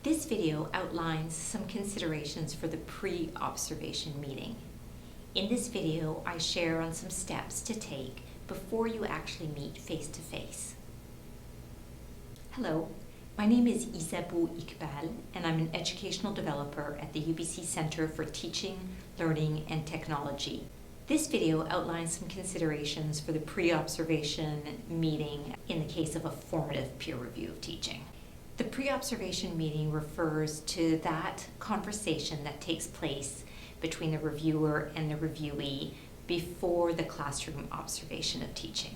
This video outlines some considerations for the pre-observation meeting. In this video, I share on some steps to take before you actually meet face-to-face. Hello, my name is Isabu Iqbal, and I'm an educational developer at the UBC Center for Teaching, Learning, and Technology. This video outlines some considerations for the pre-observation meeting in the case of a formative peer review of teaching. The pre-observation meeting refers to that conversation that takes place between the reviewer and the reviewee before the classroom observation of teaching.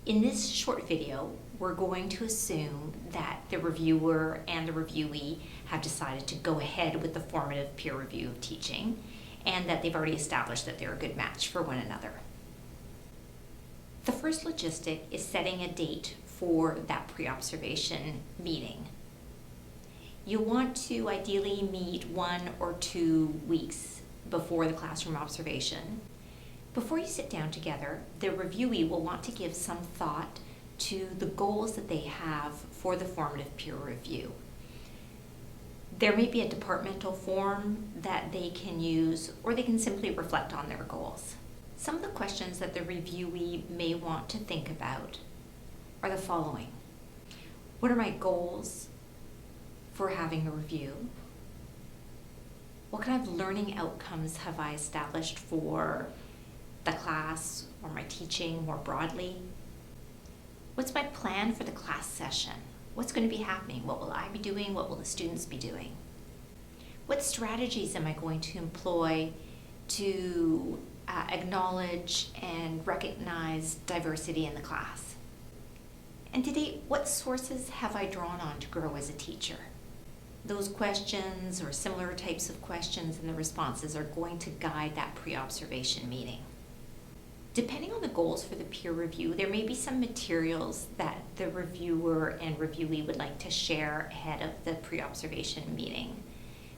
In this short video, we're going to assume that the reviewer and the reviewee have decided to go ahead with the formative peer review of teaching and that they've already established that they're a good match for one another. The first logistic is setting a date for that pre-observation meeting. You'll want to ideally meet 1 or 2 weeks before the classroom observation. Before you sit down together, the reviewee will want to give some thought to the goals that they have for the formative peer review. There may be a departmental form that they can use, or they can simply reflect on their goals. Some of the questions that the reviewee may want to think about are the following. What are my goals for having a review? What kind of learning outcomes have I established for the class or my teaching more broadly? What's my plan for the class session? What's going to be happening? What will I be doing? What will the students be doing? What strategies am I going to employ to acknowledge and recognize diversity in the class? And to date, what sources have I drawn on to grow as a teacher? Those questions or similar types of questions and the responses are going to guide that pre-observation meeting. Depending on the goals for the peer review, there may be some materials that the reviewer and reviewee would like to share ahead of the pre-observation meeting.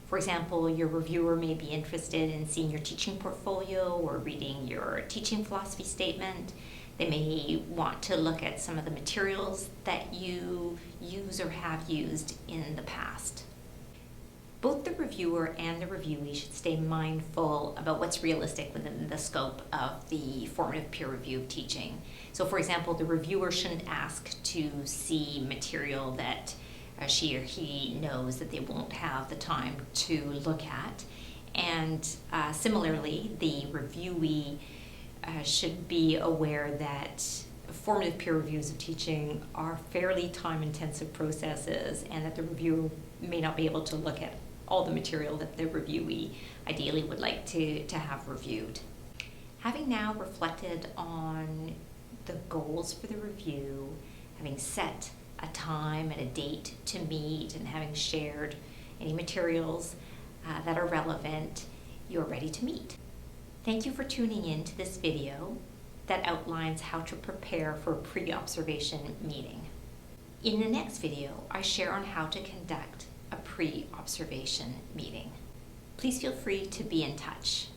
For example, your reviewer may be interested in seeing your teaching portfolio or reading your teaching philosophy statement. They may want to look at some of the materials that you use or have used in the past. Both the reviewer and the reviewee should stay mindful about what's realistic within the scope of the formative peer review of teaching. So for example, the reviewer shouldn't ask to see material that she or he knows that they won't have the time to look at. And similarly, the reviewee should be aware that formative peer reviews of teaching are fairly time-intensive processes and that the reviewer may not be able to look at all the material that the reviewee ideally would like to have reviewed. Having now reflected on the goals for the review, having set a time and a date to meet, and having shared any materials that are relevant, you're ready to meet. Thank you for tuning in to this video that outlines how to prepare for a pre-observation meeting. In the next video, I share on how to conduct a pre-observation meeting. Please feel free to be in touch.